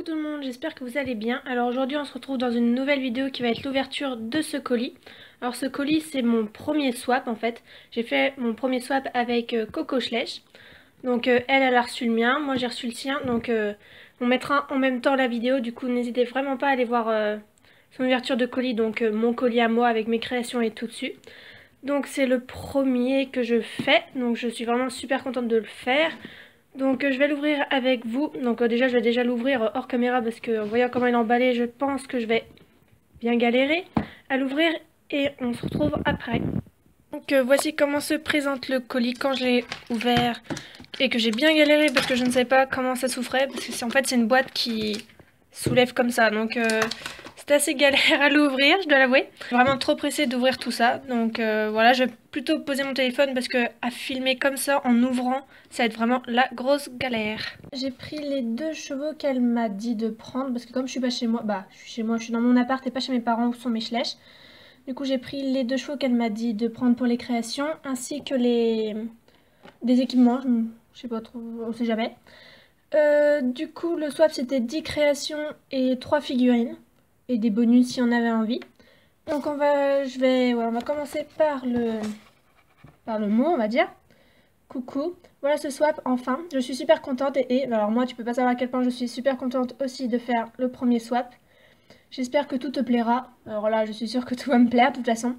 Coucou tout le monde, j'espère que vous allez bien. Alors aujourd'hui on se retrouve dans une nouvelle vidéo qui va être l'ouverture de ce colis. Alors ce colis c'est mon premier swap en fait. J'ai fait mon premier swap avec Coco Schleich. Donc elle a reçu le mien, moi j'ai reçu le sien. Donc on mettra en même temps la vidéo. Du coup n'hésitez vraiment pas à aller voir son ouverture de colis. Donc mon colis à moi avec mes créations et tout dessus. Donc c'est le premier que je fais. Donc je suis vraiment super contente de le faire. Donc je vais l'ouvrir avec vous. Donc déjà je vais déjà l'ouvrir hors caméra parce que en voyant comment il est emballé, je pense que je vais bien galérer à l'ouvrir et on se retrouve après. Donc voici comment se présente le colis quand je l'ai ouvert et que j'ai bien galéré parce que je ne sais pas comment ça s'ouvrait parce que en fait c'est une boîte qui soulève comme ça. Donc c'est assez galère à l'ouvrir, je dois l'avouer. Je suis vraiment trop pressée d'ouvrir tout ça. Donc voilà, je vais plutôt poser mon téléphone parce que à filmer comme ça en ouvrant, ça va être vraiment la grosse galère. J'ai pris les 2 chevaux qu'elle m'a dit de prendre parce que comme je suis pas chez moi, je suis chez moi, je suis dans mon appart et pas chez mes parents où sont mes Schleich. Du coup j'ai pris les 2 chevaux qu'elle m'a dit de prendre pour les créations ainsi que des équipements, je sais pas trop, on sait jamais. Du coup le swap c'était 10 créations et 3 figurines. Et des bonus si on avait envie. Donc on va commencer par le mot, on va dire. Coucou. Voilà ce swap, enfin. Je suis super contente alors moi tu peux pas savoir à quel point je suis super contente aussi de faire le premier swap. J'espère que tout te plaira. Alors là, je suis sûre que tout va me plaire de toute façon.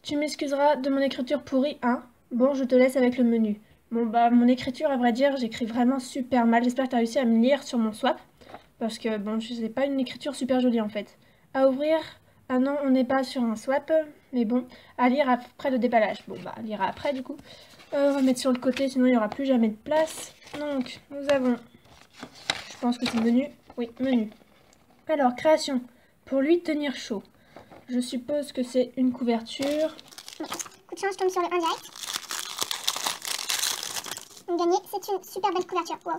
Tu m'excuseras de mon écriture pourrie, hein. Bon, je te laisse avec le menu. Bon mon écriture, à vrai dire, j'écris vraiment super mal. J'espère que tu as réussi à me lire sur mon swap. Parce que bon, je sais pas une écriture super jolie en fait. À ouvrir. Ah non, on n'est pas sur un swap. Mais bon, à lire après le déballage. Bon à lire après du coup. On va mettre sur le côté, sinon il n'y aura plus jamais de place. Donc, nous avons... Je pense que c'est menu. Oui, menu. Alors, création. Pour lui tenir chaud. Je suppose que c'est une couverture. Coup de chance, je tombe sur le 1 direct. Donc gagné, c'est une super belle couverture. Wow.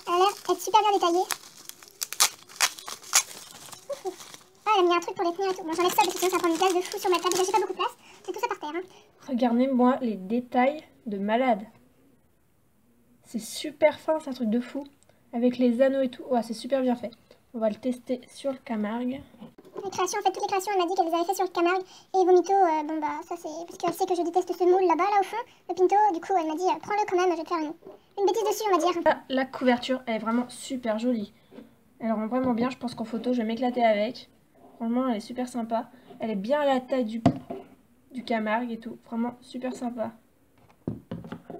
Elle a l'air d'être super bien détaillée. Ah, elle a mis un truc pour les tenir et tout. Bon, j'enlève ça parce que sinon ça prend une place de fou sur ma table. Déjà, j'ai pas beaucoup de place. C'est tout ça par terre. Hein. Regardez-moi les détails de malade. C'est super fin, c'est un truc de fou. Avec les anneaux et tout. Ouais, c'est super bien fait. On va le tester sur le Camargue. Les créations, en fait, toutes les créations, elle m'a dit qu'elle les avait fait sur le Camargue. Et Vomito, ça c'est parce qu'elle sait que je déteste ce moule là-bas, là au fond. Le Pinto, du coup, elle m'a dit, prends-le quand même, je vais te faire une bêtise dessus, on va dire. Ah, la couverture, elle est vraiment super jolie. Elle rend vraiment bien, je pense qu'en photo, je vais m'éclater avec. Franchement, elle est super sympa. Elle est bien à la taille du Camargue et tout. Vraiment super sympa.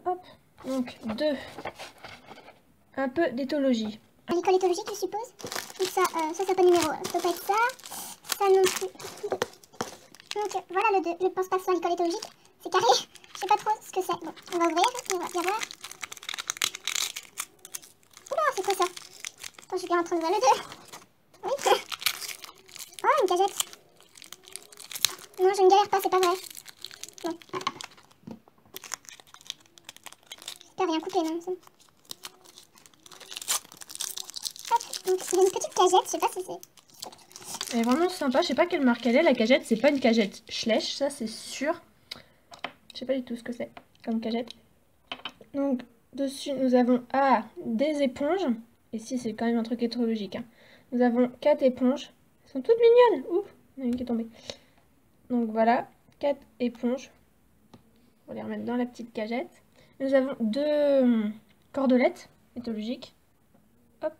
Hop. Donc, 2. Un peu d'éthologie. L'école éthologique, je suppose. Donc ça c'est pas numéro, ça peut pas être ça. Ça non plus. Donc voilà le 2. Je pense pas que ce soit l'école éthologique. C'est carré. Je sais pas trop ce que c'est. Bon, on va ouvrir, on va bien voir. Oula, c'est quoi ça? Attends, je suis bien en train de voir le 2. Oui. Oh, une cagette. Non, je ne galère pas, c'est pas vrai. Non. J'espère rien couper, non. Donc il y a une petite cagette, je sais pas si c'est... Elle est vraiment sympa, je sais pas quelle marque elle est, la cagette, c'est pas une cagette Schleich, ça c'est sûr. Je sais pas du tout ce que c'est comme cagette. Donc dessus nous avons des éponges, et si c'est quand même un truc éthologique. Hein. Nous avons 4 éponges, elles sont toutes mignonnes, ouf, il y en a une qui est tombée. Donc voilà, 4 éponges, on va les remettre dans la petite cagette. Nous avons 2 cordelettes éthologiques. Hop.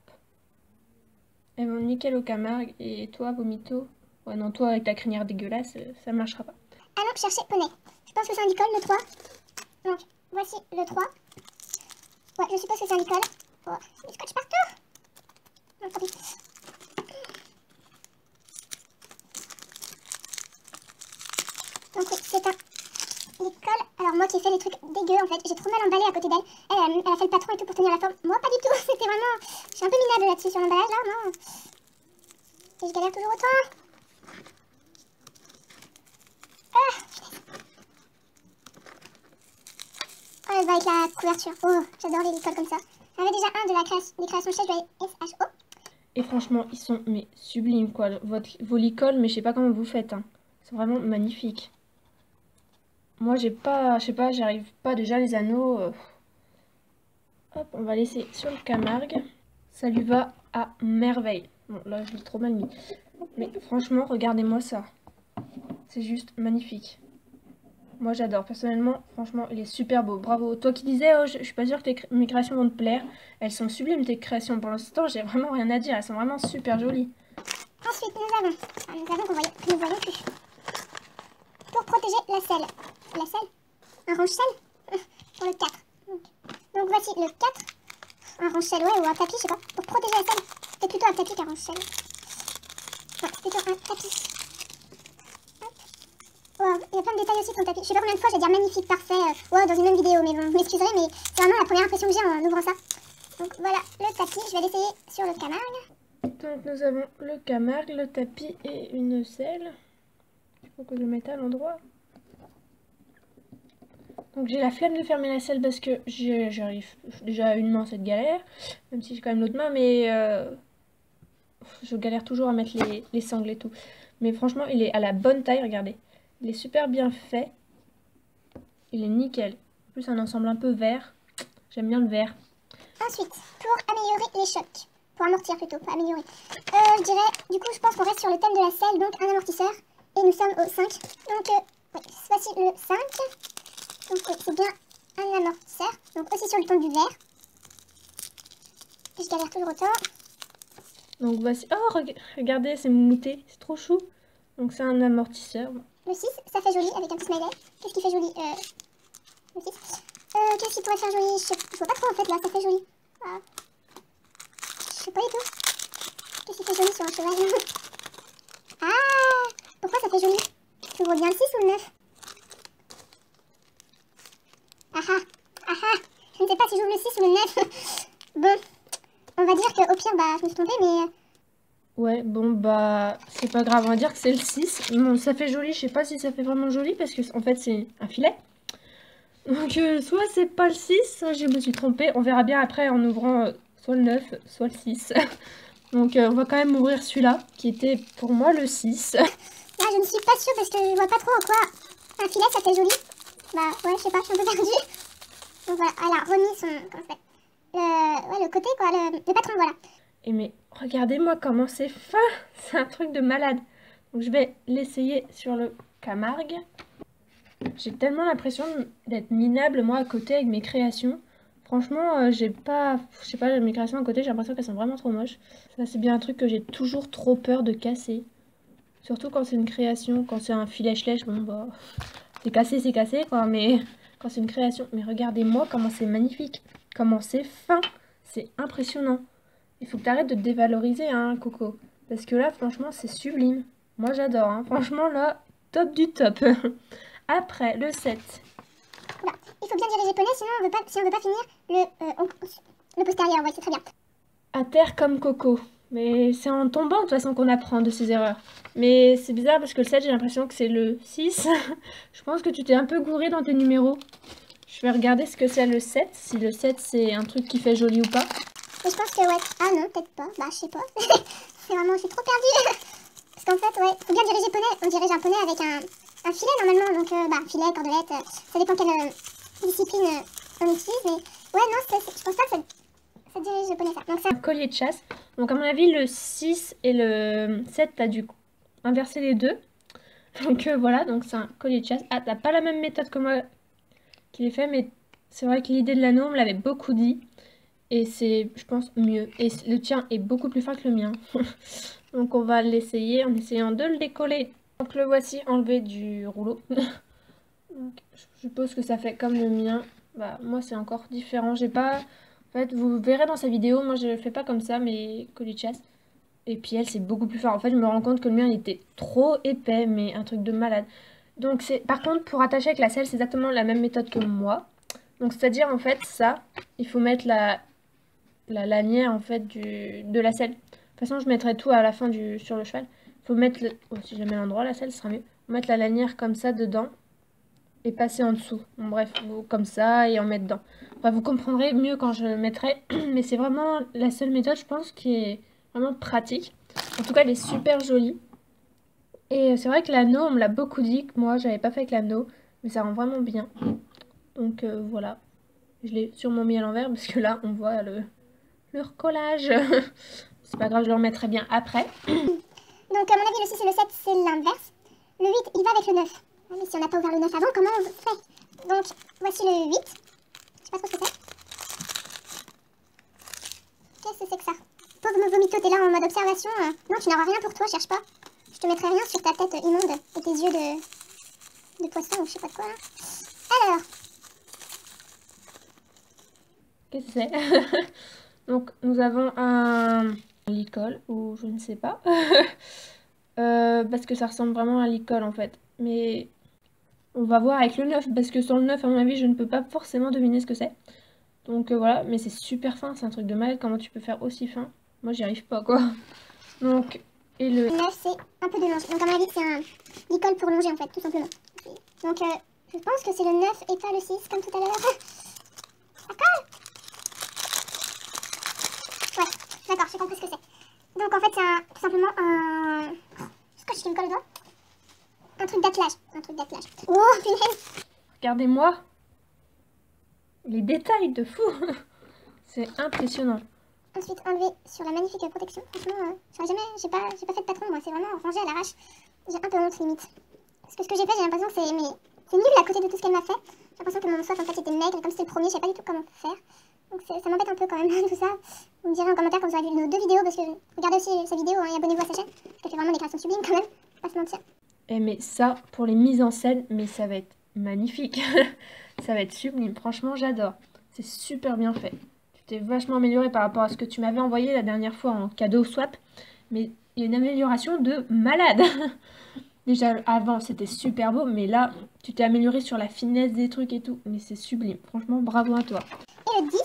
Elles vont nickel au Camargue. Et toi, Vomito? Ouais, non, toi, avec ta crinière dégueulasse, ça marchera pas. Ah non, chercher poney. Je pense que c'est un licol, le 3. Donc, voici le 3. Ouais, je suppose que c'est un licol. Oh, il y a du scotch partout. Non, tant pis. Donc oui, c'est un licol. Alors moi qui ai fait les trucs dégueux, en fait, j'ai trop mal emballé à côté d'elle. Elle a fait le patron et tout pour tenir la forme. Moi, pas du tout. C'était vraiment... Je suis un peu minable là-dessus sur l'emballage, là, non. Et je galère toujours autant. Oh, elle va avec la couverture. Oh, j'adore les licols comme ça. J'en avais déjà un de des créations chez SHO. Et franchement, ils sont mais sublimes, quoi. Vos licols, mais je sais pas comment vous faites. Hein. C'est vraiment magnifique. Moi, j'ai pas... Je sais pas, j'arrive pas déjà les anneaux... Hop, on va laisser sur le Camargue. Ça lui va à merveille. Bon, là, je l'ai trop mal mis. Mais franchement, regardez-moi ça. C'est juste magnifique. Moi, j'adore. Personnellement, franchement, il est super beau. Bravo. Toi qui disais, oh, je suis pas sûre que mes créations vont te plaire. Elles sont sublimes, tes créations. Pour l'instant, j'ai vraiment rien à dire. Elles sont vraiment super jolies. Ensuite, nous avons que nous voyons plus. Pour protéger la selle. La selle? Un range-selle? Pour le 4. Donc voici le 4. Un range-selle, ouais, ou un tapis, je sais pas. Pour protéger la selle. C'est plutôt un tapis qu'un range-selle. Ouais, c'est plutôt un tapis. Wow, il y a plein de détails aussi sur le tapis. Je sais pas combien de fois j'ai dit magnifique, parfait, wow, dans une même vidéo, mais bon, vous m'excuserez, mais c'est vraiment la première impression que j'ai en ouvrant ça. Donc voilà, le tapis, je vais l'essayer sur le Camargue. Donc nous avons le Camargue, le tapis et une selle. Il faut que je le mette à l'endroit. Donc j'ai la flemme de fermer la selle parce que j'arrive déjà à une main, cette galère. Même si j'ai quand même l'autre main, mais je galère toujours à mettre les sangles et tout. Mais franchement, il est à la bonne taille, regardez. Il est super bien fait. Il est nickel. En plus, un ensemble un peu vert. J'aime bien le vert. Ensuite, pour améliorer les chocs. Pour amortir plutôt, pas améliorer. Je dirais, du coup, je pense qu'on reste sur le thème de la selle, donc un amortisseur. Et nous sommes au 5. Donc, oui, voici le 5. Donc, oui, c'est bien un amortisseur. Donc, aussi sur le ton du vert. Je galère toujours autant. Donc, voici. Oh, regardez, c'est moumoute. C'est trop chou. Donc, c'est un amortisseur. Le 6, ça fait joli avec un petit smiley. Qu'est-ce qui fait joli le 6. Qu'est-ce qui pourrait faire joli? Je vois pas trop en fait là, ça fait joli. Ah. Je sais pas du tout. Qu'est-ce qui fait joli sur un cheval? Ah, pourquoi ça fait joli? Tu vois bien le 6 ou le 9? Ah ah, ah ah. Je ne sais pas si j'ouvre le 6 ou le 9. Bon, on va dire qu'au pire, bah je me suis trompée, mais... Ouais, bon, bah, c'est pas grave, on va dire que c'est le 6. Bon, ça fait joli, je sais pas si ça fait vraiment joli, parce que en fait, c'est un filet. Donc, soit c'est pas le 6, soit je me suis trompée. On verra bien après en ouvrant soit le 9, soit le 6. Donc, on va quand même ouvrir celui-là, qui était pour moi le 6. Là, je ne suis pas sûre, parce que je vois pas trop en quoi un filet, ça fait joli. Bah, ouais, je sais pas, je suis un peu perdue. Donc voilà, elle a remis son... Comment ça s'appelle? Ouais, le côté, quoi, le patron, voilà. Et mais regardez-moi comment c'est fin. C'est un truc de malade. Donc je vais l'essayer sur le Camargue. J'ai tellement l'impression d'être minable moi à côté avec mes créations. Franchement, j'ai pas... Je sais pas, mes créations à côté, j'ai l'impression qu'elles sont vraiment trop moches. Ça c'est bien un truc que j'ai toujours trop peur de casser. Surtout quand c'est une création, quand c'est un filet-lèche, bon bah... C'est cassé quoi, mais... Quand c'est une création... Mais regardez-moi comment c'est magnifique. Comment c'est fin. C'est impressionnant. Il faut que tu arrêtes de te dévaloriser, hein, Coco. Parce que là, franchement, c'est sublime. Moi, j'adore. Hein. Franchement, là, top du top. Après, le 7. Voilà. Il faut bien dire les japonais, sinon on veut pas, si on veut pas finir le postérieur. Ouais, c'est très bien. À terre comme Coco. Mais c'est en tombant, de toute façon, qu'on apprend de ses erreurs. Mais c'est bizarre parce que le 7, j'ai l'impression que c'est le 6. Je pense que tu t'es un peu gouré dans tes numéros. Je vais regarder ce que c'est le 7. Si le 7, c'est un truc qui fait joli ou pas. Et je pense que ouais. Ah non, peut-être pas. Bah, je sais pas. C'est vraiment, je suis trop perdue. Parce qu'en fait, ouais, faut bien diriger poney. On dirige un poney avec un filet normalement. Donc, bah, filet, cordelette, ça dépend quelle discipline on utilise. Mais ouais, non, je pense pas que ça dirige le poney ça. Donc, ça. Un collier de chasse. Donc, à mon avis, le 6 et le 7, t'as dû inverser les deux. Donc, voilà, donc c'est un collier de chasse. Ah, t'as pas la même méthode que moi qui l'ai fait, mais c'est vrai que l'idée de l'anneau, on me l'avait beaucoup dit. Et c'est, je pense, mieux. Et le tien est beaucoup plus fin que le mien. Donc on va l'essayer en essayant de le décoller. Donc le voici enlevé du rouleau. Donc, je suppose que ça fait comme le mien. Bah moi c'est encore différent. J'ai pas... En fait, vous verrez dans sa vidéo, moi je fais pas comme ça, mais collier de chasse. Et puis elle, c'est beaucoup plus fort. En fait, je me rends compte que le mien il était trop épais, mais un truc de malade. Donc c'est, par contre, pour attacher avec la selle, c'est exactement la même méthode que moi. Donc c'est-à-dire en fait ça, il faut mettre la lanière en fait de la selle. De toute façon, je mettrai tout à la fin sur le cheval. Il faut mettre, oh, si jamais l'endroit, la selle, ce sera mieux. Mettre la lanière comme ça dedans et passer en dessous. Bon, bref, comme ça et en mettre dedans. Enfin, vous comprendrez mieux quand je le mettrai. Mais c'est vraiment la seule méthode, je pense, qui est vraiment pratique. En tout cas, elle est super jolie. Et c'est vrai que l'anneau, on me l'a beaucoup dit. Que moi, j'avais pas fait avec l'anneau. Mais ça rend vraiment bien. Donc voilà. Je l'ai sûrement mis à l'envers parce que là, on voit le recollage. C'est pas grave, je le remettrai bien après. Donc à mon avis le 6 et le 7 c'est l'inverse. Le 8 il va avec le 9. Ah, mais si on n'a pas ouvert le 9 avant, comment on fait? Donc voici le 8. Je sais pas trop ce que c'est. Qu'est-ce que c'est que ça? Pauvre vomito, t'es là en mode observation. Non, tu n'auras rien pour toi, cherche pas. Je te mettrai rien sur ta tête immonde et tes yeux de poisson ou je sais pas de quoi. Alors. Qu'est-ce que c'est? Donc nous avons un licol ou je ne sais pas. Parce que ça ressemble vraiment à un licol en fait. Mais on va voir avec le 9 parce que sans le 9 à mon avis je ne peux pas forcément deviner ce que c'est. Donc voilà, mais c'est super fin, c'est un truc de malade. Comment tu peux faire aussi fin? Moi j'y arrive pas quoi. Donc, et le 9 c'est un peu de longe. Donc à mon avis c'est un licol pour longer en fait, tout simplement. Donc je pense que c'est le 9 et pas le 6 comme tout à l'heure. D'accord? Ouais, d'accord, j'ai compris ce que c'est. Donc en fait c'est tout simplement un... Est-ce que je me colle le doigt? Un truc d'attelage. Un truc d'attelage. Oh punaise! regardez-moi les détails de fou. C'est impressionnant. Ensuite enlever sur la magnifique protection. Franchement, j'ai pas fait de patron moi, c'est vraiment rangé à l'arrache. J'ai un peu honte limite. Parce que ce que j'ai fait, j'ai l'impression que c'est nul à côté de tout ce qu'elle m'a fait. J'ai l'impression que mon swap en fait était maigre et comme c'était le premier, je savais pas du tout comment faire. Donc ça m'embête un peu quand même tout ça. Vous me direz en commentaire quand vous aurez vu nos 2 vidéos parce que regardez aussi sa vidéo et abonnez-vous à sa chaîne. Parce qu'elle fait vraiment des créations sublimes quand même, pas se mentir. Et mais ça, pour les mises en scène, mais ça va être magnifique. Ça va être sublime. Franchement, j'adore. C'est super bien fait. Tu t'es vachement amélioré par rapport à ce que tu m'avais envoyé la dernière fois en cadeau swap. Mais il y a une amélioration de malade. Déjà, avant, c'était super beau. Mais là, tu t'es amélioré sur la finesse des trucs et tout. Mais c'est sublime. Franchement, bravo à toi. Et le 10,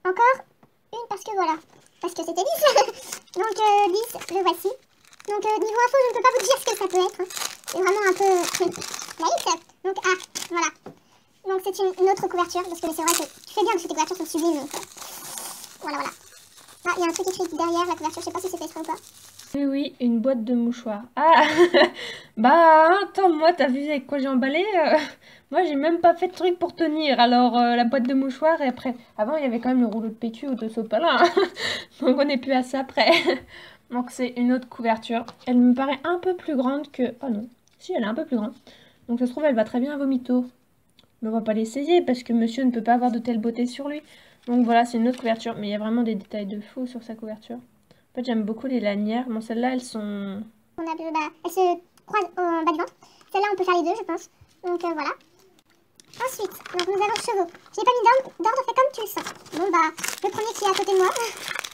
encore une parce que voilà. Parce que c'était 10. Donc 10, le voici. Donc niveau info, je ne peux pas vous dire ce que ça peut être. Hein. C'est vraiment un peu naïf. Donc voilà. Donc c'est une autre couverture. Parce que c'est vrai que tu fais bien parce que tes couvertures sont sublimes. Donc voilà. Ah, il y a un truc écrit derrière la couverture. Je sais pas si c'est fait exprès ou pas. Oui, oui, une boîte de mouchoirs. Ah, bah, attends, moi, t'as vu avec quoi j'ai emballé? Moi, j'ai même pas fait de truc pour tenir. Alors, la boîte de mouchoirs, et après... Avant, il y avait quand même le rouleau de PQ ou de sopalin. Hein. Donc, on n'est plus à ça après. Donc, c'est une autre couverture. Elle me paraît un peu plus grande que... Oh non, si, elle est un peu plus grande. Donc, ça se trouve, elle va très bien à Vomito. Mais on va pas l'essayer parce que monsieur ne peut pas avoir de telle beauté sur lui. Donc, voilà, c'est une autre couverture. Mais il y a vraiment des détails de fou sur sa couverture. En fait, j'aime beaucoup les lanières. Bon, celles-là, elles sont... elles se croisent au bas du ventre. Celle-là, on peut faire les deux, je pense. Donc voilà. Ensuite, donc nous avons chevaux. J'ai pas mis d'ordre, fait comme tu le sens. Bon bah, le premier qui est à côté de moi.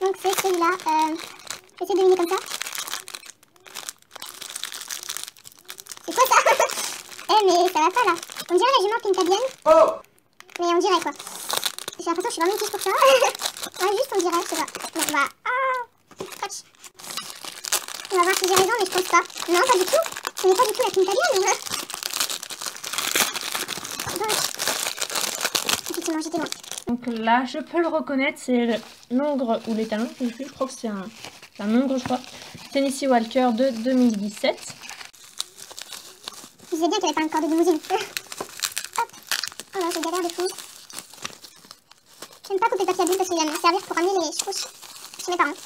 Donc c'est celui-là. Je vais essayer de deviner comme ça. C'est quoi ça? Eh mais ça va pas là. On dirait la jument pintabienne. Oh! Mais on dirait quoi. J'ai l'impression que je suis vraiment une tige pour ça. Ouais, juste on dirait, je sais pas. Bon bah... Scotch. On va voir si j'ai raison, mais je pense pas. Non, pas du tout. Ce n'est pas du tout la pintabienne. Donc, effectivement, j'étais loin. Donc là, je peux le reconnaître, c'est l'ongre ou les talons. Je crois que c'est un ongre, je crois. Tennessee Walker de 2017. Je disais bien qu'il n'y avait pas encore de limousine. Hop. Oh là, j'ai galère de fou. J'aime pas couper le papier à bulles parce qu'il va me servir pour ramener les chevaux chez mes parents.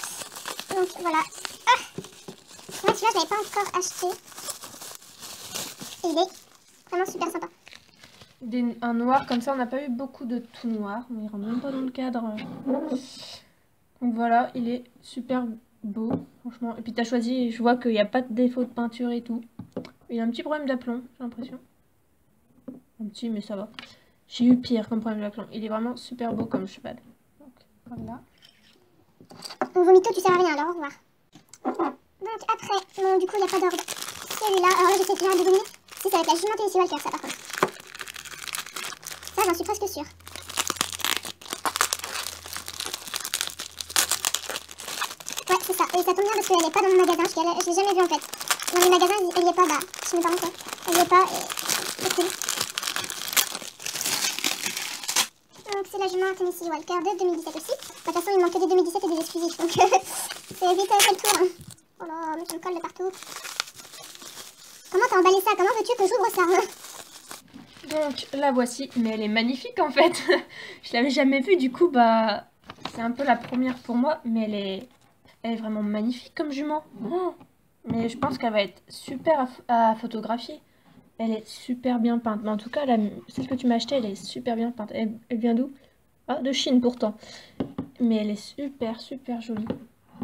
Donc voilà. Ah, ouais, celui-là, je l'avais pas encore acheté. Et il est vraiment super sympa. Un noir comme ça, on n'a pas eu beaucoup de tout noir. On ne rentre même pas dans le cadre. Donc voilà, il est super beau, franchement. Et puis tu as choisi, je vois qu'il n'y a pas de défaut de peinture et tout. Il a un petit problème d'aplomb, j'ai l'impression. Un petit, mais ça va. J'ai eu pire comme problème d'aplomb. Il est vraiment super beau comme cheval. Donc voilà. Mon vomito, tu sers à rien, alors au revoir. Donc après, bon, du coup, il n'y a pas d'ordre. Celui-là, alors là, j'essaie déjà de deviner si ça va être la jument Tennessee Walker, ça par contre. Ça, j'en suis presque sûre. Ouais, c'est ça. Et ça tombe bien parce qu'elle n'est pas dans mon magasin. Je l'ai jamais vue en fait. Dans les magasins, elle n'y est pas. Bah, chez mes parents, quoi. Elle n'y est pas. Et c'est cool. Donc, c'est la jument Tennessee Walker de 2017 aussi. De toute façon, il manque que des 2017 et des exclusifs. Donc, c'est vite fait le tour. Hein. Oh là, mais je me colle de partout. Comment t'as emballé ça? Comment veux-tu que j'ouvre ça? Hein? Donc la voici, mais elle est magnifique en fait. Je l'avais jamais vue, du coup bah c'est un peu la première pour moi, mais elle est vraiment magnifique comme jument. Oh, mais je pense qu'elle va être super à photographier. Elle est super bien peinte. Mais en tout cas, celle que tu m'as achetée, elle est super bien peinte. Elle vient d'où? Ah, de Chine pourtant. Mais elle est super, super jolie.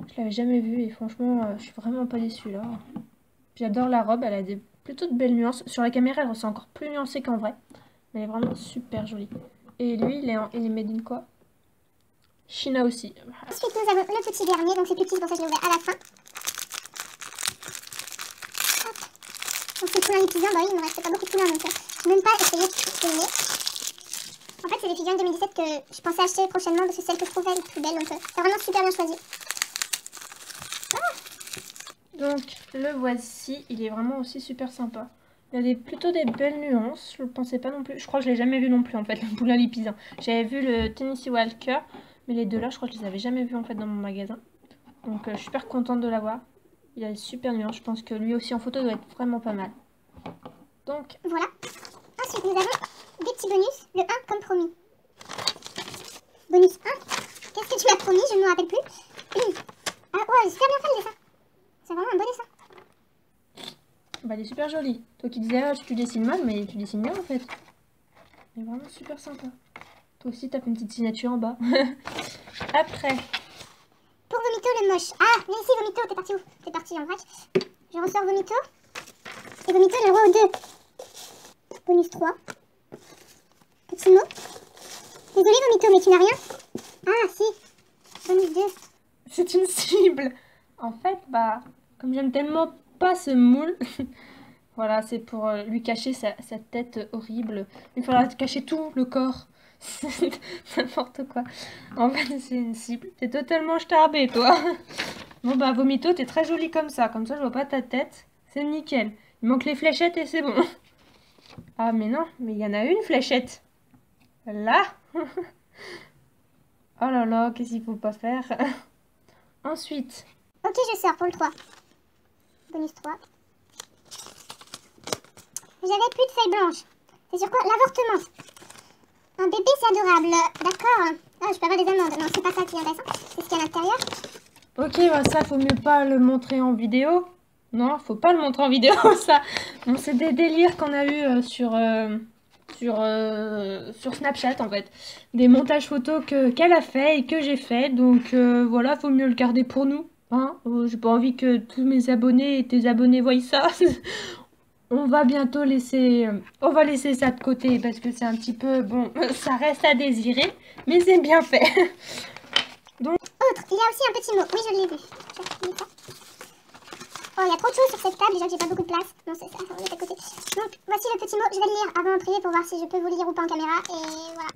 Je l'avais jamais vue et franchement, je suis vraiment pas déçue là. J'adore la robe, elle a plutôt de belles nuances. Sur la caméra, elle ressent encore plus nuancée qu'en vrai. Mais elle est vraiment super jolie. Et lui, il est made in quoi? China aussi. Ensuite, nous avons le petit dernier, donc c'est plus petit, pour ça que je l'ai ouvert à la fin. Hop. Donc c'est couleur étudiant, bah oui, il me reste pas beaucoup de couleurs, donc je n'ai même pas essayé de filmer. En fait, c'est des figurines 2017 que je pensais acheter prochainement parce que c'est celle que je trouvais les plus belles, donc c'est vraiment super bien choisi. Donc le voici, il est vraiment aussi super sympa. Il y a plutôt des belles nuances, je ne le pensais pas non plus. Je crois que je l'ai jamais vu non plus en fait, le Poula Lipizzan. J'avais vu le Tennessee Walker, mais les deux là, je crois que je les avais jamais vus en fait dans mon magasin. Donc je suis super contente de l'avoir. Il a des super nuances, je pense que lui aussi en photo doit être vraiment pas mal. Donc voilà. Ensuite, nous avons des petits bonus, le 1 comme promis. Bonus 1. Qu'est-ce que tu m'as promis? Je ne me rappelle plus. Ah ouais, super bien fait le dessin. C'est vraiment un beau dessin. bah, elle est super jolie. Toi qui disais, ah, tu dessines mal, mais tu dessines bien en fait. Elle est vraiment super sympa. Toi aussi, t'as fait une petite signature en bas. Après. Pour Vomito le moche. Ah, viens ici Vomito, t'es parti où? T'es parti en vrac. Je ressors Vomito. Et Vomito le roi au 2. Bonus 3. Petit mot. Désolé Vomito, mais tu n'as rien? Ah, si. Bonus 2. C'est une cible. En fait, bah, comme j'aime tellement pas ce moule, voilà, c'est pour lui cacher sa tête horrible. Il faudra cacher tout le corps. C'est n'importe quoi. En fait, c'est une cible. T'es totalement starbé, toi. Bon, bah, Vomito, t'es très jolie comme ça. Comme ça, je vois pas ta tête. C'est nickel. Il manque les fléchettes et c'est bon. Ah, mais non, mais il y en a une fléchette. Là. Oh là là, qu'est-ce qu'il faut pas faire. Ensuite. Ok, je sors pour le 3. Bonus 3. J'avais plus de feuilles blanches. C'est sur quoi? L'avortement. Un bébé, c'est adorable. D'accord. Ah, je peux avoir des amandes. Non, c'est pas ça qui est intéressant. C'est ce qu'il y a à l'intérieur. Ok, bah ça, faut mieux pas le montrer en vidéo. Non, faut pas le montrer en vidéo, ça. Bon, c'est des délires qu'on a eu sur Snapchat, en fait. Des montages photos qu'elle a fait et que j'ai fait. Donc, voilà, faut mieux le garder pour nous. Hein, j'ai pas envie que tous mes abonnés et tes abonnés voient ça. On va bientôt laisser, on va laisser ça de côté parce que c'est un petit peu, bon, ça reste à désirer, mais c'est bien fait. Donc, autre, il y a aussi un petit mot. Oui, je l'ai vu. Oh, il y a trop de choses sur cette table, déjà que j'ai pas beaucoup de place. Non, c'est ça, on est à côté. Donc, voici le petit mot. Je vais le lire avant en privé pour voir si je peux vous lire ou pas en caméra. Et voilà.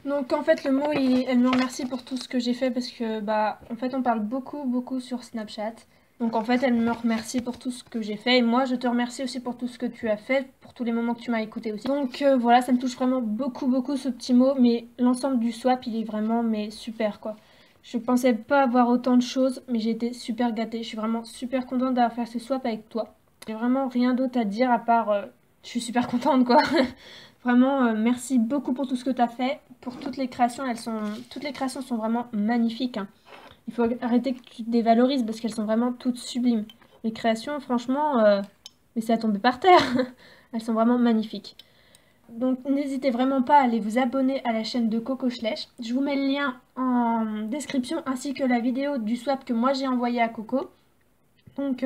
Donc en fait le mot, elle me remercie pour tout ce que j'ai fait parce que bah en fait on parle beaucoup sur Snapchat. Donc en fait elle me remercie pour tout ce que j'ai fait et moi je te remercie aussi pour tout ce que tu as fait, pour tous les moments que tu m'as écouté aussi. Donc voilà, ça me touche vraiment beaucoup ce petit mot, mais l'ensemble du swap il est vraiment mais super quoi. Je pensais pas avoir autant de choses, mais j'ai été super gâtée. Je suis vraiment super contente d'avoir fait ce swap avec toi. J'ai vraiment rien d'autre à dire à part je suis super contente quoi. Vraiment, merci beaucoup pour tout ce que tu as fait. Pour toutes les créations, toutes les créations sont vraiment magnifiques. Hein. Il faut arrêter que tu te dévalorises parce qu'elles sont vraiment toutes sublimes. Les créations, franchement, mais c'est à tomber par terre. Elles sont vraiment magnifiques. Donc n'hésitez vraiment pas à aller vous abonner à la chaîne de Coco Schleich. Je vous mets le lien en description ainsi que la vidéo du swap que moi j'ai envoyé à Coco. Donc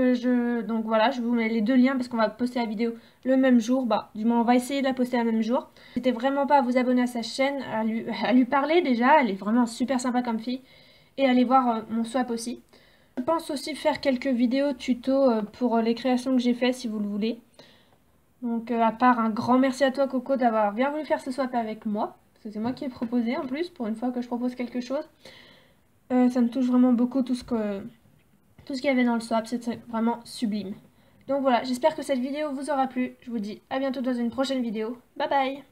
voilà, je vous mets les deux liens parce qu'on va poster la vidéo le même jour. Bah, du moins, on va essayer de la poster le même jour. N'hésitez vraiment pas à vous abonner à sa chaîne, à lui parler déjà. Elle est vraiment super sympa comme fille. Et allez voir mon swap aussi. Je pense aussi faire quelques vidéos tuto pour les créations que j'ai fait si vous le voulez. Donc à part un grand merci à toi Coco d'avoir bien voulu faire ce swap avec moi. Parce que c'est moi qui ai proposé en plus, pour une fois que je propose quelque chose. Ça me touche vraiment beaucoup tout ce qu'il y avait dans le swap, c'était vraiment sublime. Donc voilà, j'espère que cette vidéo vous aura plu. Je vous dis à bientôt dans une prochaine vidéo. Bye bye!